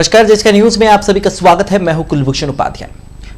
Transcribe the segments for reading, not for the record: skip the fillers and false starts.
नमस्कार, जिसका न्यूज में आप सभी का स्वागत है। मैं हूं कुलभूषण उपाध्याय।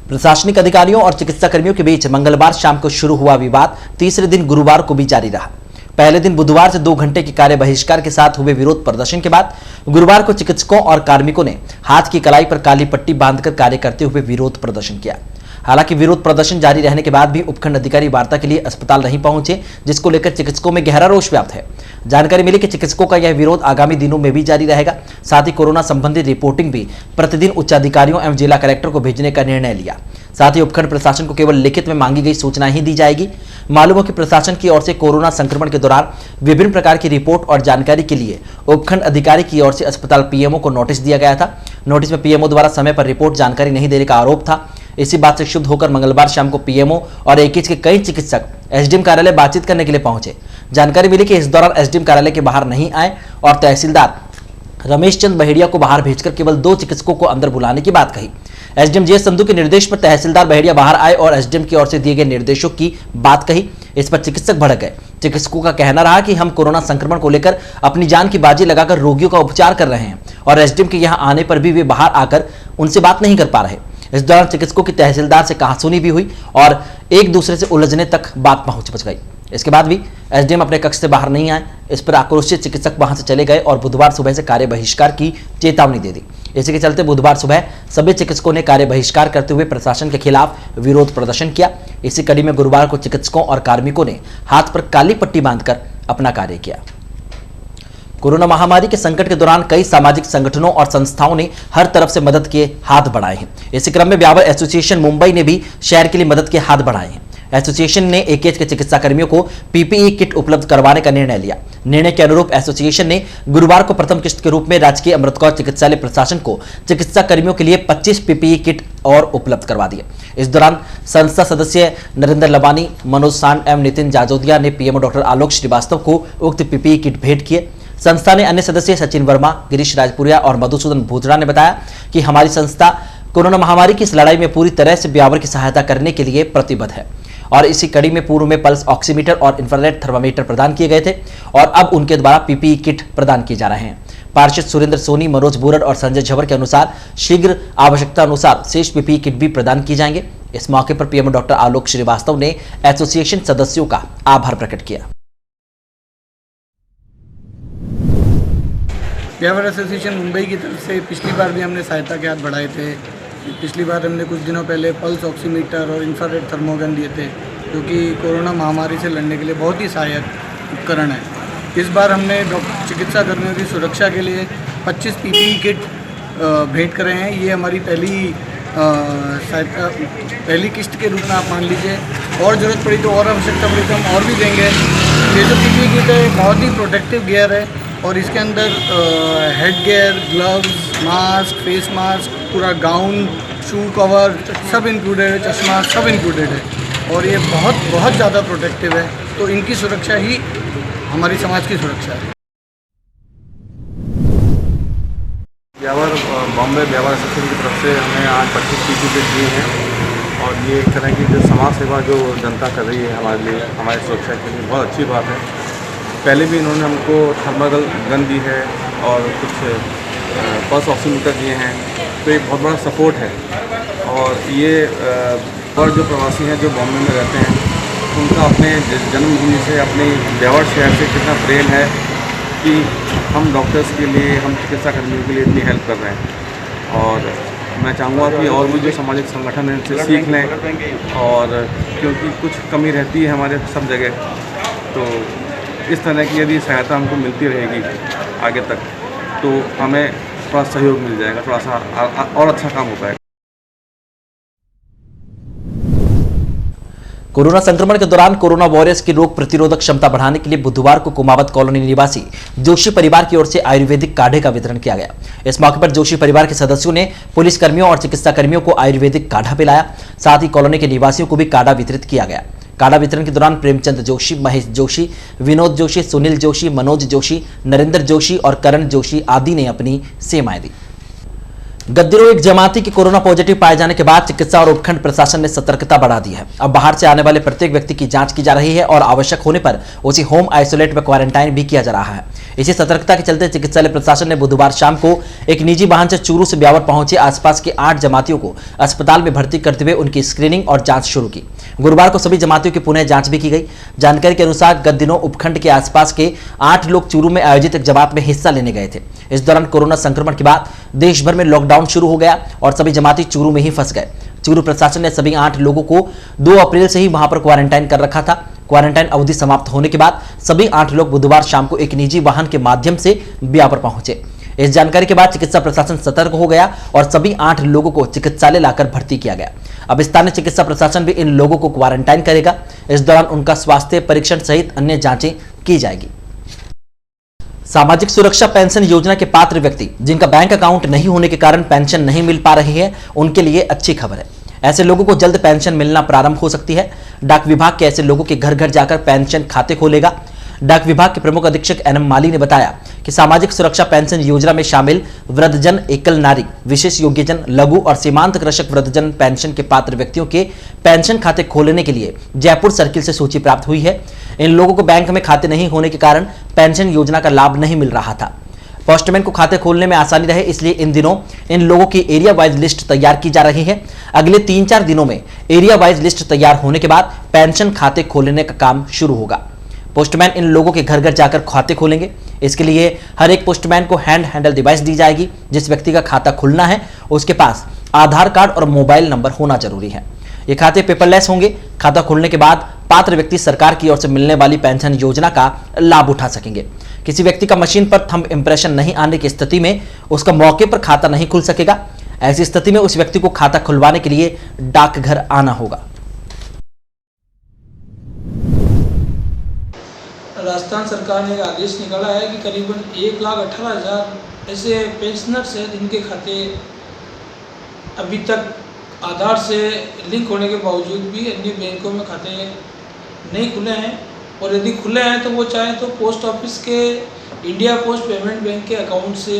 प्रशासनिक अधिकारियों और चिकित्सा कर्मियों के बीच मंगलवार शाम को शुरू हुआ विवाद तीसरे दिन गुरुवार को भी जारी रहा। पहले दिन बुधवार से 2 घंटे के कार्य बहिष्कार के साथ हुए विरोध प्रदर्शन के बाद गुरुवार को चिकित्सकों और कार्मिकों ने हाथ की कलाई पर काली पट्टी बांधकर कार्य करते हुए विरोध प्रदर्शन किया। हालांकि विरोध प्रदर्शन जारी रहने के बाद भी उपखंड अधिकारी वार्ता के लिए अस्पताल नहीं पहुंचे, जिसको लेकर चिकित्सकों में गहरा रोष व्याप्त है। जानकारी मिली कि चिकित्सकों का यह विरोध आगामी दिनों में भी जारी रहेगा। साथ ही कोरोना संबंधी रिपोर्टिंग भी प्रतिदिन उच्चाधिकारियों एवं जिला कलेक्टर को भेजने का निर्णय लिया। साथ ही उपखंड प्रशासन को केवल लिखित में मांगी गई सूचना ही दी जाएगी। मालूम हो कि प्रशासन की ओर से कोरोना संक्रमण के दौरान विभिन्न प्रकार की रिपोर्ट और जानकारी के लिए उपखंड अधिकारी की ओर से अस्पताल पीएमओ को नोटिस दिया गया था। नोटिस में पीएमओ द्वारा समय पर रिपोर्ट जानकारी नहीं देने का आरोप था। इसी बात से क्षुब्ध होकर मंगलवार शाम को पीएमओ और एकेज के कई चिकित्सक एसडीएम कार्यालय बातचीत करने के लिए पहुंचे। जानकारी मिली कि इस दौरान एसडीएम कार्यालय के बाहर नहीं आए और तहसीलदार रमेश चंद बहेड़िया को बाहर भेजकर केवल 2 चिकित्सकों को अंदर बुलाने की बात कही। एसडीएम जे संधू के निर्देश पर तहसीलदार बहेड़िया बाहर आए और एसडीएम की ओर से दिए गए निर्देशों की बात कही। इस पर चिकित्सक भड़क गए। चिकित्सकों का कहना रहा कि हम कोरोना संक्रमण को लेकर अपनी जान की बाजी लगाकर रोगियों का उपचार कर रहे हैं और एसडीएम के यहां आने पर भी वे बाहर आकर उनसे बात नहीं कर पा रहे। इस दौरान चिकित्सकों की तहसीलदार से कहासुनी भी हुई और एक दूसरे से उलझने तक बात पहुंच गई। इसके बाद भी एसडीएम अपने कक्ष से बाहर नहीं आए। इस पर आक्रोशित चिकित्सक वहां से चले गए और बुधवार सुबह से कार्य बहिष्कार की चेतावनी दे दी। इसी के चलते बुधवार सुबह सभी चिकित्सकों ने कार्य बहिष्कार करते हुए प्रशासन के खिलाफ विरोध प्रदर्शन किया। इसी कड़ी में गुरुवार को चिकित्सकों और कार्मिकों ने हाथ पर काली पट्टी बांधकर अपना कार्य किया। कोरोना महामारी के संकट के दौरान कई सामाजिक संगठनों और संस्थाओं ने हर तरफ से मदद के हाथ बढ़ाए हैं। इसी क्रम में ब्यावर एसोसिएशन मुंबई ने भी शहर के लिए मदद के हाथ बढ़ाए हैं। एसोसिएशन ने एकेज के चिकित्सा कर्मियों को पीपीई किट उपलब्ध करवाने का निर्णय लिया। निर्णय के अनुरूप एसोसिएशन ने गुरुवार को प्रथम किस्त के रूप में राजकीय अमृतकौर चिकित्सालय प्रशासन को चिकित्सा कर्मियों के लिए 25 पीपीई किट और उपलब्ध करवा दिए। इस दौरान संस्था सदस्य नरेंद्र लबानी, मनोज सांड एवं नितिन जाजोदिया ने पीएमओ डॉक्टर आलोक श्रीवास्तव को उक्त पीपीई किट भेंट किए। संस्था ने अन्य सदस्य सचिन वर्मा, गिरीश राजपुरिया और मधुसूदन भूतड़ा ने बताया कि हमारी संस्था कोरोना महामारी की इस लड़ाई में पूरी तरह से ब्यावर की सहायता करने के लिए प्रतिबद्ध है और इसी कड़ी में पूर्व में पल्स ऑक्सीमीटर और इंफ्रारेड थर्मामीटर प्रदान किए गए थे और अब उनके द्वारा पीपीई किट प्रदान किए जा रहे हैं। पार्षद सुरेंद्र सोनी, मनोज बुरड और संजय झवर के अनुसार शीघ्र आवश्यकता अनुसार शेष पीपीई किट भी प्रदान किए जाएंगे। इस मौके पर पीएमओ डॉक्टर आलोक श्रीवास्तव ने एसोसिएशन सदस्यों का आभार प्रकट किया। ब्यावर एसोसिएशन मुंबई की तरफ से पिछली बार भी हमने सहायता के हाथ बढ़ाए थे। पिछली बार हमने कुछ दिनों पहले पल्स ऑक्सीमीटर और इंफ्रारेड थर्मोगन दिए थे, जो कि कोरोना महामारी से लड़ने के लिए बहुत ही सहायक उपकरण है। इस बार हमने चिकित्सा कर्मियों की सुरक्षा के लिए 25 पीपीई किट भेंट करे हैं। ये हमारी पहली किस्त के रूप में आप मान लीजिए, और ज़रूरत पड़ी तो और आवश्यकता पड़ी तो हम और भी देंगे। ये जो पीपीई किट है बहुत ही प्रोटेक्टिव गियर है और इसके अंदर head gear, gloves, mask, face mask, पूरा गाउन, शू कवर सब इंक्लूडेड है, चश्मा सब इंक्लूडेड है और ये बहुत ज़्यादा प्रोटेक्टिव है। तो इनकी सुरक्षा ही हमारी समाज की सुरक्षा है। बॉम्बे ब्यावर एसोसिएशन की तरफ से हमें आज 25 पीपीई किट दिए हैं और ये एक तरह की जो समाज सेवा जो जनता कर रही है हमारे लिए, हमारी सुरक्षा के लिए बहुत अच्छी बात है। पहले भी इन्होंने हमको थर्मल गन दी है और कुछ पल्स ऑक्सीमीटर दिए हैं, तो एक बहुत बड़ा सपोर्ट है। और ये और जो प्रवासी हैं जो बॉम्बे में रहते हैं, उनका अपने जन्मभूमि से, अपने ब्यावर शहर से कितना प्रेम है कि हम डॉक्टर्स के लिए, हम चिकित्सा कर्मियों के लिए इतनी हेल्प कर रहे हैं। और मैं चाहूँगा कि और भी जो सामाजिक संगठन हैं इनसे सीख लें, और क्योंकि कुछ कमी रहती है हमारे सब जगह, तो इस तरह की यदि सहायता हमको मिलती रहेगी आगे तक तो हमें थोड़ा सहयोग मिल जाएगा, थोड़ा सा और अच्छा काम हो पाएगा। कोरोना संक्रमण के दौरान कोरोना वॉरियर्स की रोग प्रतिरोधक क्षमता बढ़ाने के लिए बुधवार को कुमावत कॉलोनी निवासी जोशी परिवार की ओर से आयुर्वेदिक काढ़े का वितरण किया गया। इस मौके पर जोशी परिवार के सदस्यों ने पुलिस कर्मियों और चिकित्सा कर्मियों को आयुर्वेदिक काढ़ा पिलाया। साथ ही कॉलोनी के निवासियों को भी काढ़ा वितरित किया गया। काढ़ा वितरण के दौरान प्रेमचंद जोशी, महेश जोशी, विनोद जोशी, सुनील जोशी, मनोज जोशी, नरेंद्र जोशी और करण जोशी आदि ने अपनी सेवाएं दी। गद्दिरों एक जमाती के कोरोना पॉजिटिव पाए जाने के बाद चिकित्सा और उपखंड प्रशासन ने सतर्कता बढ़ा दी है। अब बाहर से आने वाले प्रत्येक व्यक्ति की जांच की जा रही है और आवश्यक होने पर उसे होम आइसोलेट व क्वारंटाइन भी किया जा रहा है। इसी सतर्कता के चलते चिकित्सालय प्रशासन ने बुधवार शाम को एक निजी वाहन से चूरू से ब्यावर पहुंचे आसपास के 8 जमातियों को अस्पताल में भर्ती करते हुए उनकी स्क्रीनिंग और जांच शुरू की। गुरुवार को सभी जमातियों की पुनः जांच भी की गई। जानकारी के अनुसार गत दिनों उपखंड के आसपास के 8 लोग चूरू में आयोजित एक जमात में हिस्सा लेने गए थे। इस दौरान कोरोना संक्रमण के बाद देश भर में लॉकडाउन शुरू हो गया और सभी जमाती चूरू में ही फंस गए। चूरू प्रशासन ने सभी 8 लोगों को 2 अप्रैल से ही वहां पर क्वारंटाइन कर रखा था। क्वारंटाइन अवधि समाप्त होने के बाद सभी 8 लोग बुधवार शाम को एक निजी वाहन के माध्यम से ब्यावर पहुंचे। इस जानकारी के बाद चिकित्सा प्रशासन सतर्क हो गया और सभी 8 लोगों को चिकित्सालय लाकर भर्ती किया गया। अब स्थानीय चिकित्सा प्रशासन भी इन लोगों को क्वारंटाइन करेगा। इस दौरान उनका स्वास्थ्य परीक्षण सहित अन्य जांचें की जाएगी। सामाजिक सुरक्षा पेंशन योजना के पात्र व्यक्ति जिनका बैंक अकाउंट नहीं होने के कारण पेंशन नहीं मिल पा रही है, उनके लिए अच्छी खबर है। ऐसे लोगों को जल्द पेंशन मिलना प्रारंभ हो सकती है। डाक विभाग के ऐसे लोगों के घर घर जाकर पेंशन खाते खोलेगा। डाक विभाग के प्रमुख अधीक्षक एनएम माली ने बताया कि सामाजिक सुरक्षा पेंशन योजना में शामिल वृद्धजन, एकल नारी, विशेष योग्यजन, लघु और सीमांत कृषक वृद्धजन पेंशन के पात्र व्यक्तियों के पेंशन खाते खोलने के लिए जयपुर सर्किल से सूची प्राप्त हुई है। इन लोगों को बैंक में खाते नहीं होने के कारण पेंशन योजना का लाभ नहीं मिल रहा था। पोस्टमैन को खाते खोलने में आसानी रहे, इसलिए इन दिनों इन लोगों की एरिया वाइज लिस्ट तैयार की जा रही है। अगले 3-4 दिनों में एरिया वाइज लिस्ट तैयार होने के बाद पेंशन खाते खोलने का काम शुरू होगा। पोस्टमैन इन लोगों के घर घर जाकर खाते खोलेंगे। इसके लिए हर एक पोस्टमैन को हैंड हैंडल डिवाइस दी जाएगी। जिस व्यक्ति का खाता खुलना है उसके पास आधार कार्ड और मोबाइल नंबर होना जरूरी है। ये खाते पेपरलेस होंगे। खाता खुलने के बाद पात्र व्यक्ति सरकार की ओर से मिलने वाली पेंशन योजना का लाभ उठा सकेंगे। किसी व्यक्ति का मशीन पर थंब इंप्रेशन नहीं आने की स्थिति में उसका मौके पर खाता नहीं खुल सकेगा। ऐसी स्थिति में उस व्यक्ति को खाता खुलवाने के लिए डाकघर आना होगा। राजस्थान सरकार ने एक आदेश निकाला है कि करीबन 1,18,000 ऐसे पेंशनर्स हैं जिनके खाते अभी तक आधार से लिंक होने के बावजूद भी अन्य बैंकों में खाते नहीं खुले हैं, और यदि खुले हैं तो वो चाहें तो पोस्ट ऑफिस के इंडिया पोस्ट पेमेंट बैंक के अकाउंट से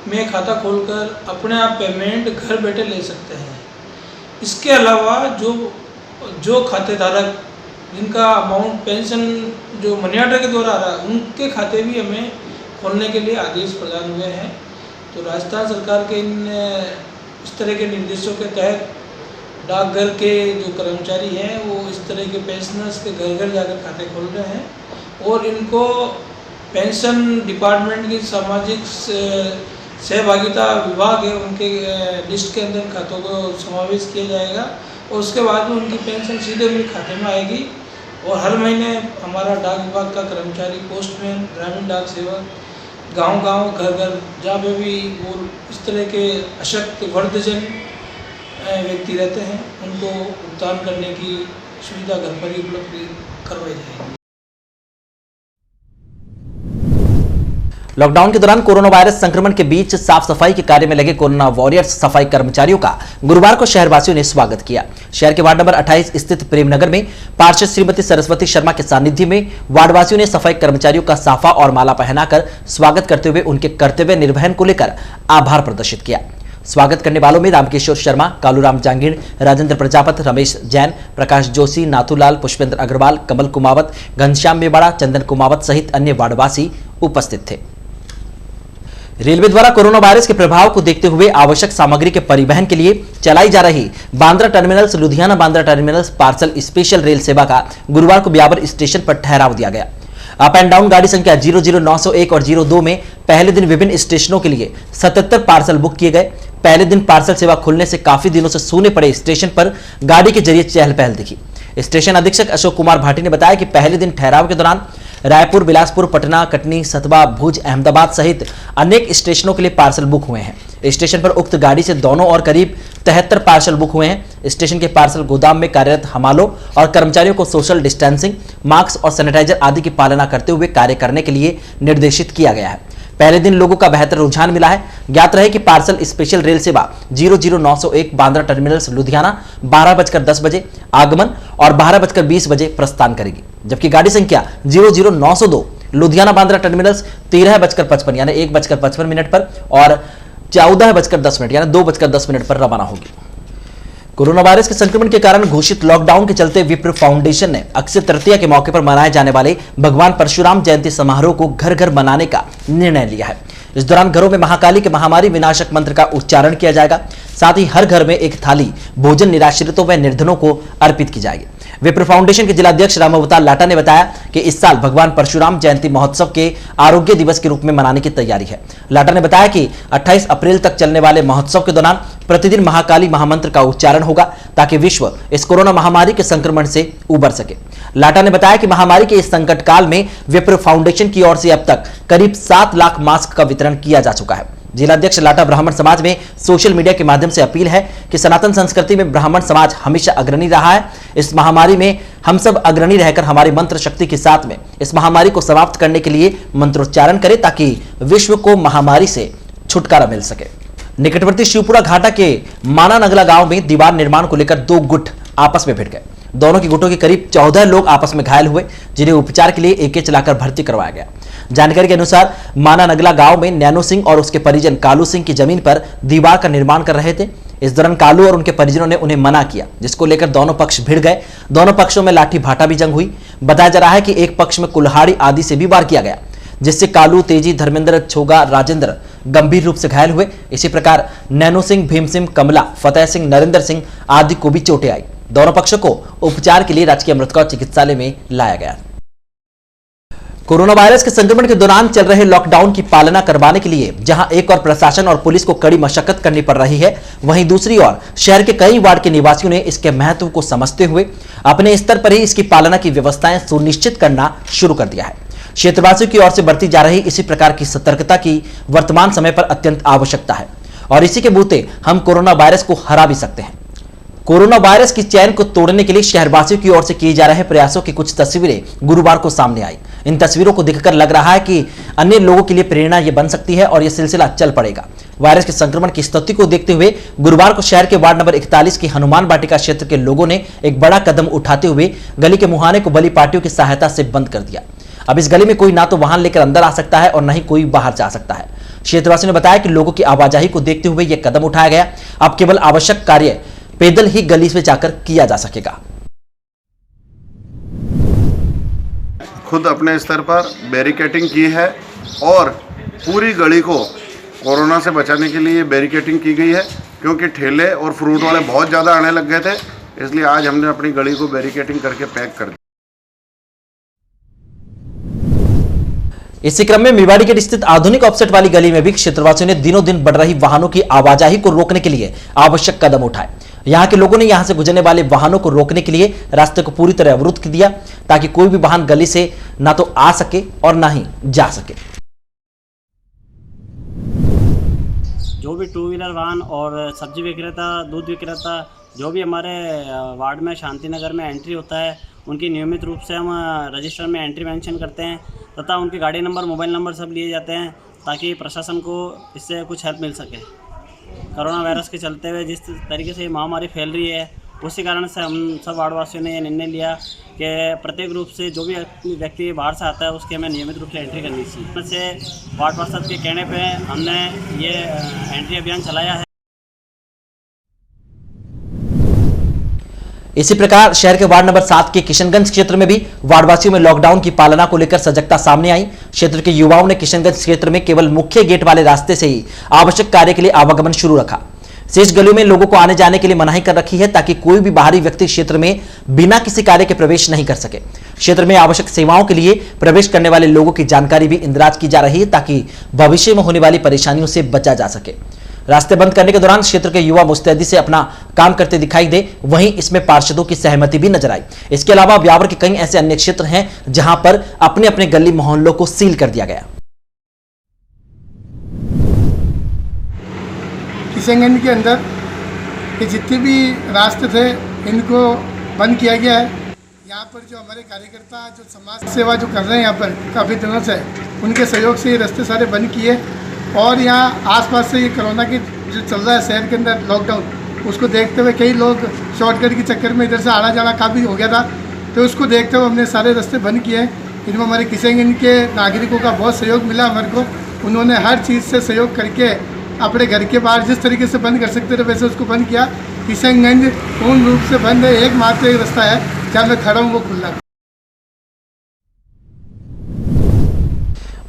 में खाता खोलकर अपने आप पेमेंट घर बैठे ले सकते हैं। इसके अलावा जो खातेधारक जिनका अमाउंट पेंशन जो मनी ऑर्डर के द्वारा आ रहा है उनके खाते भी हमें खोलने के लिए आदेश प्रदान हुए हैं। तो राजस्थान सरकार के इस तरह के निर्देशों के तहत डाकघर के जो कर्मचारी हैं वो इस तरह के पेंशनर्स के घर घर जाकर खाते खोल रहे हैं, और इनको पेंशन डिपार्टमेंट की सामाजिक सहभागिता विभाग है उनके लिस्ट के अंदर खातों को समावेश किया जाएगा, और उसके बाद में उनकी पेंशन सीधे उनके खाते में आएगी। और हर महीने हमारा डाक विभाग का कर्मचारी, पोस्टमैन, ग्रामीण डाक सेवक गांव-गांव, घर-घर जहाँ पे भी वो इस तरह के अशक्त वृद्धजन व्यक्ति रहते हैं उनको भुगतान करने की सुविधा घर पर ही उपलब्ध करवाई जाएगी। लॉकडाउन के दौरान कोरोना वायरस संक्रमण के बीच साफ सफाई के कार्य में लगे कोरोना वॉरियर्स सफाई कर्मचारियों का गुरुवार को शहरवासियों ने स्वागत किया। शहर के वार्ड नंबर 28 स्थित प्रेमनगर में पार्षद श्रीमती सरस्वती शर्मा के सानिध्य में वार्डवासियों ने सफाई कर्मचारियों का साफा और माला पहनाकर स्वागत करते हुए उनके कर्तव्य निर्वहन को लेकर आभार प्रदर्शित किया। स्वागत करने वालों में रामकिशोर शर्मा, कालूराम जांगीड़, राजेंद्र प्रजापत, रमेश जैन, प्रकाश जोशी, नाथूलाल, पुष्पेंद्र अग्रवाल, कमल कुमावत, घनश्याम मेवाड़ा, चंदन कुमावत सहित अन्य वार्डवासी उपस्थित थे। रेलवे द्वारा कोरोना वायरस के प्रभाव को देखते हुए आवश्यक सामग्री के परिवहन के लिए चलाई जा रही Bandra terminals Ludhiana Bandra terminals parcel special rail सेवा का गुरुवार को ब्यावर स्टेशन पर ठहराव दिया गया। अप एंड डाउन गाड़ी संख्या 00901 और 02 में पहले दिन विभिन्न स्टेशनों के लिए 77 पार्सल बुक किए गए। पहले दिन पार्सल सेवा खुलने से काफी दिनों से सूने पड़े स्टेशन पर गाड़ी के जरिए चहल पहल दिखी। स्टेशन अधीक्षक अशोक कुमार भाटी ने बताया कि पहले दिन ठहराव के दौरान रायपुर, बिलासपुर, पटना, कटनी, सतवा, भुज, अहमदाबाद सहित अनेक स्टेशनों के लिए पार्सल बुक हुए हैं। स्टेशन पर उक्त गाड़ी से दोनों और करीब 73 पार्सल बुक हुए हैं। स्टेशन के पार्सल गोदाम में कार्यरत हमालों और कर्मचारियों को सोशल डिस्टेंसिंग, मास्क और सैनिटाइजर आदि की पालना करते हुए कार्य करने के लिए निर्देशित किया गया है। पहले दिन लोगों का बेहतर रुझान मिला है। ज्ञात रहे कि पार्सल स्पेशल रेल सेवा 00901 बांद्रा टर्मिनल्स लुधियाना 12:10 बजे आगमन और 12:20 बजे प्रस्थान करेगी, जबकि गाड़ी संख्या 00902 लुधियाना बांद्रा टर्मिनल्स 13:55 यानी 1:55 पर और 14:10 यानी 2:10 पर रवाना होगी। कोरोना वायरस के संक्रमण के कारण घोषित लॉकडाउन के चलते विप्र फाउंडेशन ने अक्षय तृतीया के मौके पर मनाए जाने वाले भगवान परशुराम जयंती समारोह को घर घर मनाने का निर्णय लिया है। इस दौरान घरों में महाकाली के महामारी विनाशक मंत्र का उच्चारण किया जाएगा। साथ ही हर घर में एक थाली भोजन निराश्रितों व निर्धनों को अर्पित की जाएगी। विप्र फाउंडेशन के जिलाध्यक्ष राम अवतार लाटा ने बताया कि इस साल भगवान परशुराम जयंती महोत्सव के आरोग्य दिवस के रूप में मनाने की तैयारी है। लाटा ने बताया कि 28 अप्रैल तक चलने वाले महोत्सव के दौरान प्रतिदिन महाकाली महामंत्र का उच्चारण होगा ताकि विश्व इस कोरोना महामारी के संक्रमण से उबर सके। लाटा ने बताया कि महामारी के इस संकट काल में विप्र फाउंडेशन की ओर से अब तक करीब 7 लाख मास्क का वितरण किया जा चुका है। जिलाध्यक्ष लाटा ब्राह्मण समाज में सोशल मीडिया के माध्यम से अपील है कि सनातन संस्कृति में ब्राह्मण समाज हमेशा अग्रणी रहा है। इस महामारी में हम सब अग्रणी रहकर हमारी मंत्र शक्ति के साथ में इस महामारी को समाप्त करने के लिए मंत्रोच्चारण करें ताकि विश्व को महामारी से छुटकारा मिल सके। निकटवर्ती शिवपुरा घाटा के माना नगला गांव में दीवार निर्माण को लेकर 2 गुट आपस में भिड़ गए। दोनों की गुटों के करीब 14 लोग आपस में घायल हुए, जिन्हें उपचार के लिए एके चलाकर भर्ती करवाया गया। जानकारी के अनुसार माना नगला गांव में नैनो सिंह और उसके परिजन कालू सिंह की जमीन पर दीवार का निर्माण कर रहे थे। इस दौरान कालू और उनके परिजनों ने उन्हें मना किया, जिसको लेकर दोनों पक्ष भिड़ गए। दोनों पक्षों में लाठी भाटा भी जंग हुई। बताया जा रहा है कि एक पक्ष में कुल्हाड़ी आदि से भी वार किया गया, जिससे कालू, तेजी, धर्मेंद्र, छोगा, राजेंद्र गंभीर रूप से घायल हुए। इसी प्रकार नैनो सिंह, भीम सिंह, कमला, फतेह सिंह, नरेंद्र सिंह आदि को भी चोटें आई। दोनों पक्षों को उपचार के लिए राजकीय अमृतकौर चिकित्सालय में लाया गया। कोरोना वायरस के संक्रमण के दौरान चल रहे लॉकडाउन की पालना करवाने के लिए जहां एक और प्रशासन और पुलिस को कड़ी मशक्कत करनी पड़ रही है, वहीं दूसरी ओर शहर के कई वार्ड के निवासियों ने इसके महत्व को समझते हुए अपने स्तर पर ही इसकी पालना की व्यवस्थाएं सुनिश्चित करना शुरू कर दिया है। क्षेत्रवासियों की ओर से बरती जा रही इसी प्रकार की सतर्कता की वर्तमान समय पर अत्यंत आवश्यकता है और इसी के बूते हम कोरोना वायरस को हरा भी सकते हैं। कोरोना वायरस की चैन को तोड़ने के लिए शहरवासियों की ओर से किए जा रहे प्रयासों की कुछ तस्वीरें गुरुवार को सामने आई। इन तस्वीरों को देखकर लग रहा है कि अन्य लोगों के लिए प्रेरणा यह बन सकती है और यह सिलसिला चल पड़ेगा। वायरस के संक्रमण की स्थिति को देखते हुए गुरुवार को शहर के वार्ड नंबर 41 की हनुमान वाटिका क्षेत्र के लोगों ने एक बड़ा कदम उठाते हुए गली के मुहाने को बली पार्टियों की सहायता से बंद कर दिया। अब इस गली में कोई ना तो वाहन लेकर अंदर आ सकता है और न ही कोई बाहर जा सकता है। क्षेत्रवासियों ने बताया कि लोगों की आवाजाही को देखते हुए यह कदम उठाया गया। अब केवल आवश्यक कार्य पैदल ही गली में जाकर किया जा सकेगा। खुद अपने स्तर पर बैरिकेटिंग की है और पूरी गली को कोरोना से बचाने के लिए बैरिकेटिंग की गई है, क्योंकि ठेले और फ्रूट वाले बहुत ज़्यादा आने लग गए थे। इसलिए आज हमने अपनी गली को बैरिकेटिंग करके पैक कर दिया। इसी क्रम में मेवाड़ी गेट स्थित आधुनिक ऑफसेट वाली गली में भी क्षेत्रवासियों ने दिनों दिन बढ़ रही वाहनों की आवाजाही को रोकने के लिए आवश्यक कदम उठाए। यहां के लोगों ने यहां से गुजरने वाले वाहनों को रोकने के लिए रास्ते को पूरी तरह अवरुद्ध कर दिया ताकि कोई भी वाहन गली से ना तो आ सके और ना ही जा सके। जो भी 2 व्हीलर वाहन और सब्जी विक्रेता, दूध विक्रेता, जो भी हमारे वार्ड में शांति नगर में एंट्री होता है, उनकी नियमित रूप से हम रजिस्टर में एंट्री मेंशन करते हैं तथा उनके गाड़ी नंबर, मोबाइल नंबर सब लिए जाते हैं ताकि प्रशासन को इससे कुछ हेल्प मिल सके। कोरोना वायरस के चलते हुए जिस तरीके से ये महामारी फैल रही है, उसी कारण से हम सब वार्डवासियों ने ये निर्णय लिया कि प्रत्येक रूप से जो भी व्यक्ति बाहर से आता है उसके हमें नियमित रूप से एंट्री करनी चाहिए। से वार्ड पार्षद के कहने पे हमने ये एंट्री अभियान चलाया है। इसी प्रकार शहर के वार्ड नंबर 7 के किशनगंज क्षेत्र में भी वार्डवासियों में लॉकडाउन की पालना को लेकर सजगता सामने आई। क्षेत्र के युवाओं ने किशनगंज क्षेत्र में केवल मुख्य गेट वाले रास्ते से ही आवश्यक कार्य के लिए आवागमन शुरू रखा। शेष गलियों में लोगों को आने जाने के लिए मनाही कर रखी है ताकि कोई भी बाहरी व्यक्ति क्षेत्र में बिना किसी कार्य के प्रवेश नहीं कर सके। क्षेत्र में आवश्यक सेवाओं के लिए प्रवेश करने वाले लोगों की जानकारी भी इंदराज की जा रही है ताकि भविष्य में होने वाली परेशानियों से बचा जा सके। रास्ते बंद करने के दौरान क्षेत्र के युवा मुस्तैदी से अपना काम करते दिखाई दे, वहीं इसमें पार्षदों की सहमति भी नजर आई। इसके अलावा ब्यावर के कई ऐसे अन्य क्षेत्र हैं जहां पर अपने अपने गली मोहल्लों को सील कर दिया गया। किशनगंज के अंदर ये जितने भी रास्ते थे इनको बंद किया गया है। यहाँ पर जो हमारे कार्यकर्ता जो समाज सेवा जो कर रहे हैं यहाँ पर काफ़ी दिनों से, उनके सहयोग से ये रास्ते सारे बंद किए और यहाँ आसपास से ये कोरोना की जो चल रहा है शहर के अंदर लॉकडाउन, उसको देखते हुए कई लोग शॉर्टकट के चक्कर में इधर से आना जाना काफ़ी हो गया था, तो उसको देखते हुए हमने सारे रास्ते बंद किए। इनमें हमारे किशनगंज के नागरिकों का बहुत सहयोग मिला हमारे को। उन्होंने हर चीज़ से सहयोग करके अपने घर के बाहर जिस तरीके से बंद कर सकते थे वैसे उसको बंद किया। किशनगंज पूर्ण रूप से बंद है, एकमात्र एक रास्ता है जहाँ मैं खड़ा हूँ वो खुला है।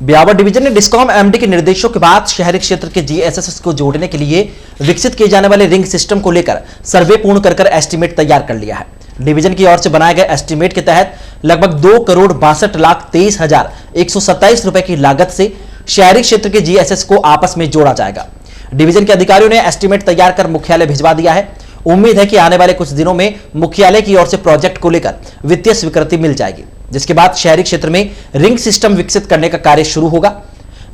ब्यावर डिवीजन ने डिस्कॉम एमडी के निर्देशों के बाद शहरी क्षेत्र के जीएसएस को जोड़ने के लिए विकसित किए जाने वाले रिंग सिस्टम को लेकर सर्वे पूर्ण कर एस्टीमेट तैयार कर लिया है। डिवीजन की ओर से बनाए गए एस्टीमेट के तहत लगभग 2,62,23,127 रुपए की लागत से शहरी क्षेत्र के जीएसएस को आपस में जोड़ा जाएगा। डिवीजन के अधिकारियों ने एस्टीमेट तैयार कर मुख्यालय भिजवा दिया है। उम्मीद है कि आने वाले कुछ दिनों में मुख्यालय की ओर से प्रोजेक्ट को लेकर वित्तीय स्वीकृति मिल जाएगी, जिसके बाद शहरी क्षेत्र में रिंग सिस्टम विकसित करने का कार्य शुरू होगा।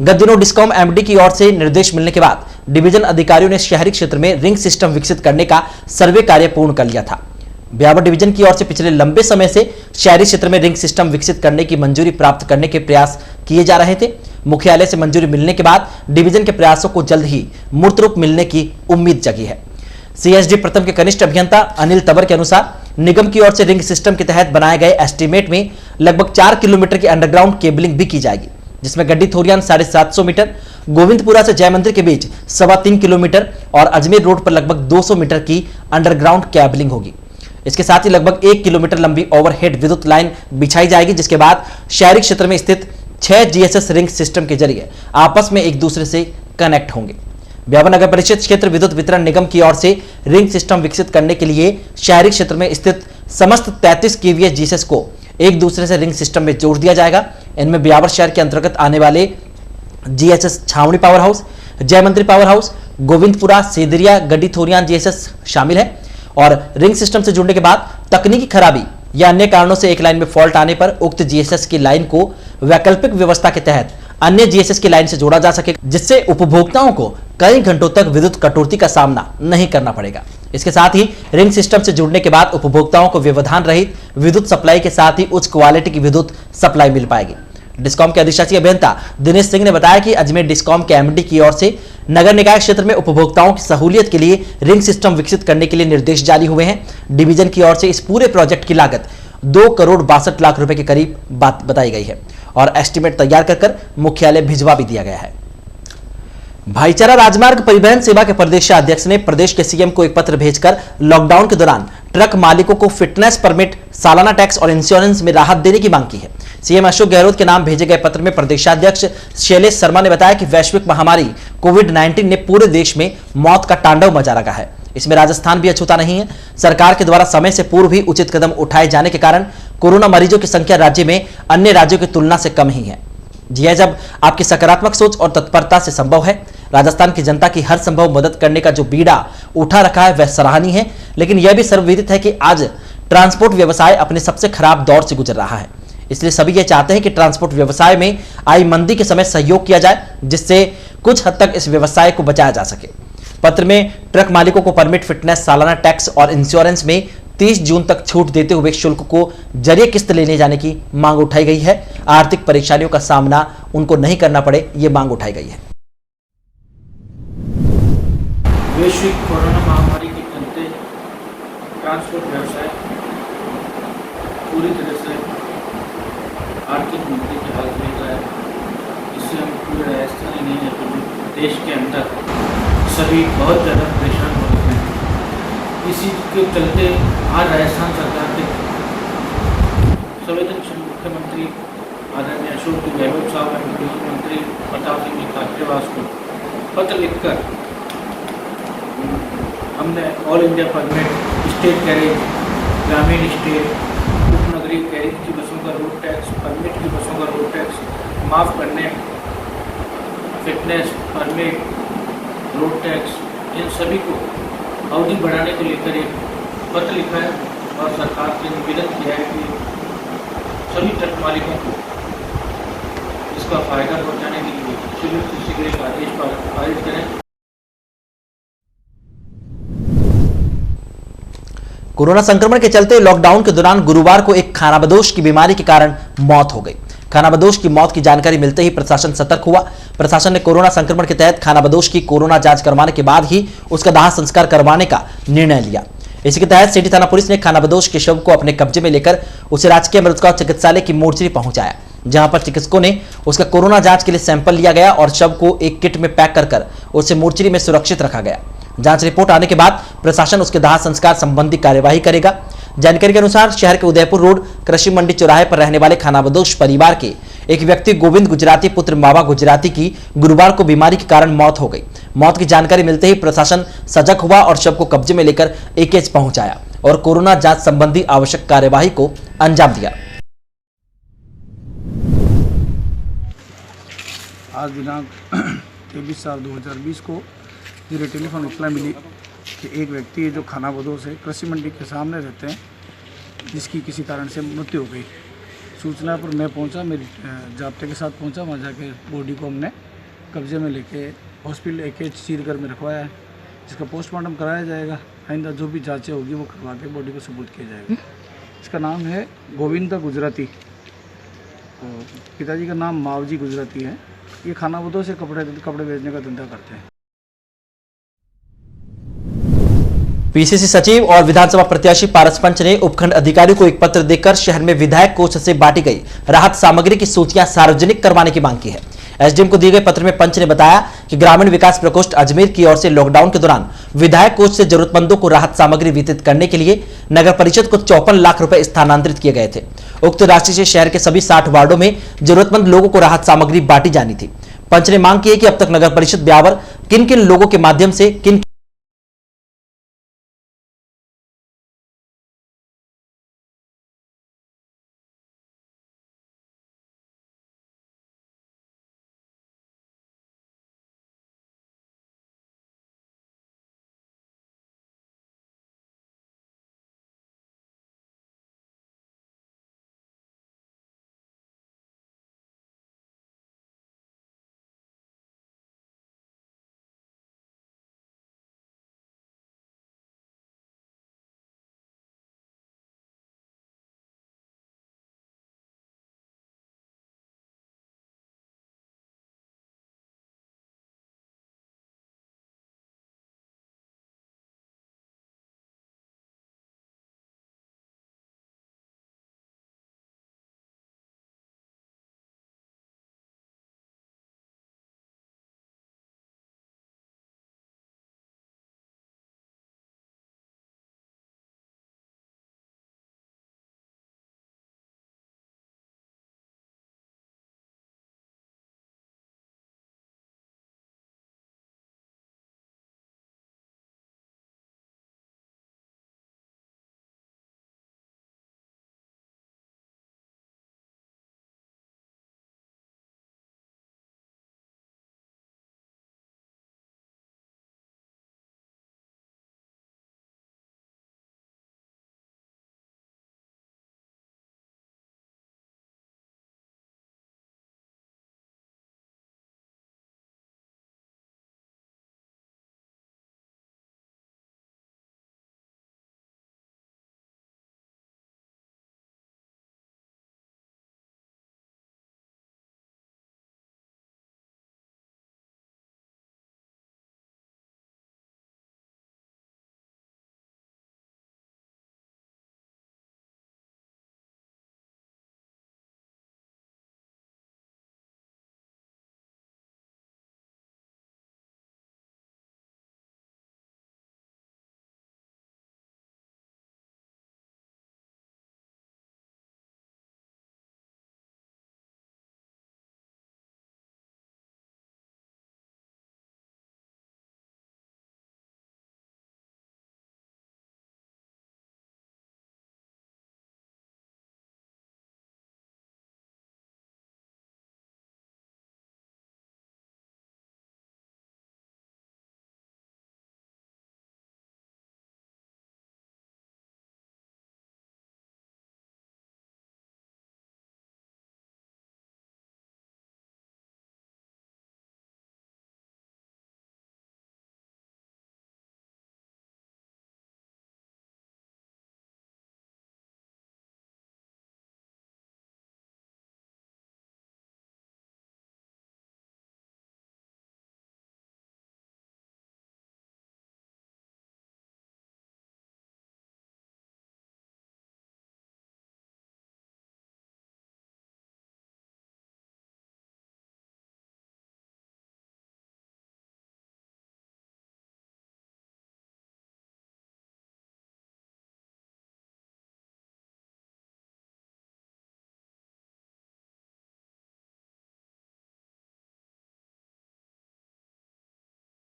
गत दिनों डिस्कॉम एमडी की ओर से निर्देश मिलने के बाद डिवीजन अधिकारियों ने शहरी क्षेत्र में रिंग सिस्टम विकसित करने का सर्वे कार्य पूर्ण कर लिया था। ब्यावर डिवीजन की ओर से पिछले लंबे समय से शहरी क्षेत्र में रिंग सिस्टम विकसित करने की मंजूरी प्राप्त करने के प्रयास किए जा रहे थे। मुख्यालय से मंजूरी मिलने के बाद डिवीजन के प्रयासों को जल्द ही मूर्त रूप मिलने की उम्मीद जगी है। सीएसडी प्रथम के कनिष्ठ अभियंता अनिल तंवर के अनुसार निगम की ओर से रिंग सिस्टम के तहत बनाए गए एस्टीमेट में लगभग 4 किलोमीटर की अंडरग्राउंड केबलिंग भी की जाएगी, जिसमें गड्डी थोरियान 750 मीटर, गोविंदपुरा से जय मंदिर के बीच 3.25 किलोमीटर और अजमेर रोड पर लगभग 200 मीटर की अंडरग्राउंड केबलिंग होगी। इसके साथ ही लगभग 1 किलोमीटर लंबी ओवरहेड विद्युत लाइन बिछाई जाएगी, जिसके बाद शहरी क्षेत्र में स्थित 6 जीएसएस रिंग सिस्टम के जरिए आपस में एक दूसरे से कनेक्ट होंगे। ब्यावर नगर परिषद क्षेत्र विद्युत वितरण निगम की ओर से रिंग सिस्टम विकसित करने के लिए शहरी क्षेत्र में स्थित समस्त 33 केवीए जीएसएस को एक दूसरे से रिंग सिस्टम में जोड़ दिया जाएगा। इनमें ब्यावर शहर के अंतर्गत आने वाले जीएसएस छावनी पावर हाउस, जय मंदिर पावर हाउस, गोविंदपुरा, सेदरिया, गड्डी थोरियान जीएसएस शामिल है। और रिंग सिस्टम से जुड़ने के बाद तकनीकी खराबी या अन्य कारणों से एक लाइन में फॉल्ट आने पर उक्त जीएसएस की लाइन को वैकल्पिक व्यवस्था के तहत अन्य जीएसएस की लाइन से जोड़ा जा सके, जिससे उपभोक्ताओं को कई घंटों तक विद्युत कटौती का सामना नहीं करना पड़ेगा। इसके साथ ही रिंग सिस्टम से जुड़ने के बाद उपभोक्ताओं को व्यवधान रहित विद्युत सप्लाई के साथ ही उच्च क्वालिटी की विद्युत सप्लाई मिल पाएगी। डिस्कॉम के अधिशासी अभियंता दिनेश सिंह ने बताया कि अजमेर डिस्कॉम के एमडी की ओर से नगर निकाय क्षेत्र में उपभोक्ताओं की सहूलियत के लिए रिंग सिस्टम विकसित करने के लिए निर्देश जारी हुए हैं। डिवीजन की ओर से इस पूरे प्रोजेक्ट की लागत 2,62,00,000 रुपए के करीब बताई गई है और एस्टीमेट तैयार कर मुख्यालय भिजवा भी दिया गया है। भाईचारा राजमार्ग परिवहन सेवा के प्रदेशाध्यक्ष ने प्रदेश के सीएम को एक पत्र भेजकर लॉकडाउन के दौरान ट्रक मालिकों को फिटनेस परमिट, सालाना टैक्स और इंश्योरेंस में राहत देने की मांग की है। सीएम अशोक गहलोत के नाम भेजे गए पत्र में प्रदेशाध्यक्ष शैलेश शर्मा ने बताया कि वैश्विक महामारी कोविड-19 ने पूरे देश में मौत का तांडव मचा रखा है। इसमें राजस्थान भी अछूता नहीं है। सरकार के द्वारा समय से पूर्व ही उचित कदम उठाए जाने के कारण कोरोना मरीजों की संख्या राज्य में अन्य राज्यों की तुलना से कम ही है। जी है, जब आपकी सकारात्मक सोच और तत्परता से संभव है। राजस्थान की जनता की हर संभव मदद करने का जो बीड़ा उठा रखा है वह सराहनीय है, लेकिन यह भी सर्वविदित है कि आज ट्रांसपोर्ट व्यवसाय अपने सबसे खराब दौर से गुजर रहा है। इसलिए सभी ये चाहते हैं कि ट्रांसपोर्ट व्यवसाय में आई मंदी के समय सहयोग किया जाए, जिससे कुछ हद तक इस व्यवसाय को बचाया जा सके। पत्र में ट्रक मालिकों को परमिट, फिटनेस, सालाना टैक्स और इंश्योरेंस में 30 जून तक छूट देते हुए शुल्क को जरिए किस्त लेने जाने की मांग उठाई गई है। आर्थिक परेशानियों का सामना उनको नहीं करना पड़े, ये मांग उठाई गई है। वैश्विक कोरोना महामारी के चलते ट्रांसपोर्ट व्यवसाय पूरी तरह से आर्थिक मंदी की हालत में गया है। इससे हम पूरे राजस्थान ही नहीं है तो देश के अंदर सभी बहुत ज़्यादा परेशान हो रहे हैं। इसी के चलते आज राजस्थान सरकार के संवेदनशील मुख्यमंत्री आदरणीय अशोक गहलोत साहब एवं गृह मंत्री प्रताप सिंह खाचरियावास को पत्र लिखकर हमने all India permit, state carriage, ग्रामीण स्टेट, उपनगरीय कैरेज की बसों का रोड टैक्स, परमिट की बसों का रोड टैक्स माफ़ करने, फिटनेस परमिट, रोड टैक्स, इन सभी को अवधि बढ़ाने को लेकर एक पत्र लिखा है और सरकार से निवेदन किया है कि सभी ट्रक मालिकों को इसका फायदा पहुंचाने के लिए शीघ्र से शीघ्र एक आदेश पारित करें। कोरोना संक्रमण के चलते लॉकडाउन के दौरान गुरुवार को एक खानाबदोश की बीमारी के कारण मौत हो गई। खानाबदोश की मौत की जानकारी मिलते ही प्रशासन सतर्क हुआ। प्रशासन ने कोरोना संक्रमण के तहत खानाबदोश की कोरोना जांच करवाने के बाद ही उसका दाह संस्कार करवाने का निर्णय लिया। इसी के तहत सिटी थाना पुलिस ने खानाबदोश के शव को अपने कब्जे में लेकर उसे राजकीय मृतका चिकित्सालय की मोर्चरी पहुंचाया। जहां पर चिकित्सकों ने उसका कोरोना जांच के लिए सैंपल लिया गया और शव को एक किट में पैक कर उसे मोर्चरी में सुरक्षित रखा गया। जांच रिपोर्ट आने के बाद प्रशासन उसके दाह संस्कार संबंधी कार्यवाही करेगा। जानकारी के अनुसार शहर के उदयपुर रोड कृषि मंडी चौराहे पर रहने वाले खानाबदोश परिवार के एक व्यक्ति गोविंद गुजराती पुत्र मावा गुजराती की गुरुवार को बीमारी के कारण मौत हो गई। मौत की जानकारी मिलते ही प्रशासन सजग हुआ और शव को कब्जे में लेकर एकेज पहुंचाया और कोरोना जांच संबंधी आवश्यक कार्यवाही को अंजाम दिया। आज दिनांक 23/4/2020 को मुझे टेलीफोन इत्तला मिली कि एक व्यक्ति है जो खानाबदोश से कृषि मंडी के सामने रहते हैं, जिसकी किसी कारण से मृत्यु हो गई। सूचना पर मैं पहुंचा, मेरे जाब्ते के साथ पहुंचा। वहाँ जाके बॉडी को हमने कब्जे में लेके हॉस्पिटल एकेज सीरगर में रखवाया है, जिसका पोस्टमार्टम कराया जाएगा। आइंदा जो भी जांचें होगी वो करवा के बॉडी को सबूत किया जाएगा। इसका नाम है गोविंद गुजराती, पिताजी का नाम मावजी गुजराती है। ये खानाबदोश से कपड़े बेचने का धंधा करते हैं। पीसीसी सचिव और विधानसभा प्रत्याशी पारस पंच ने उपखंड अधिकारियों को एक पत्र देकर शहर में विधायक कोष से बांटी गई राहत सामग्री की सूचियां सार्वजनिक करवाने की मांग की है। एसडीएम को दिए गए पत्र में पंच ने बताया कि ग्रामीण विकास प्रकोष्ठ अजमेर की ओर से लॉकडाउन के दौरान विधायक कोष से जरूरतमंदों को राहत सामग्री वितरित करने के लिए नगर परिषद को 54 लाख रुपए स्थानांतरित किए गए थे। उक्त राशि से शहर के सभी 60 वार्डों में जरूरतमंद लोगों को राहत सामग्री बांटी जानी थी। पंच ने मांग की है कि अब तक नगर परिषद ब्यावर किन किन लोगों के माध्यम से किन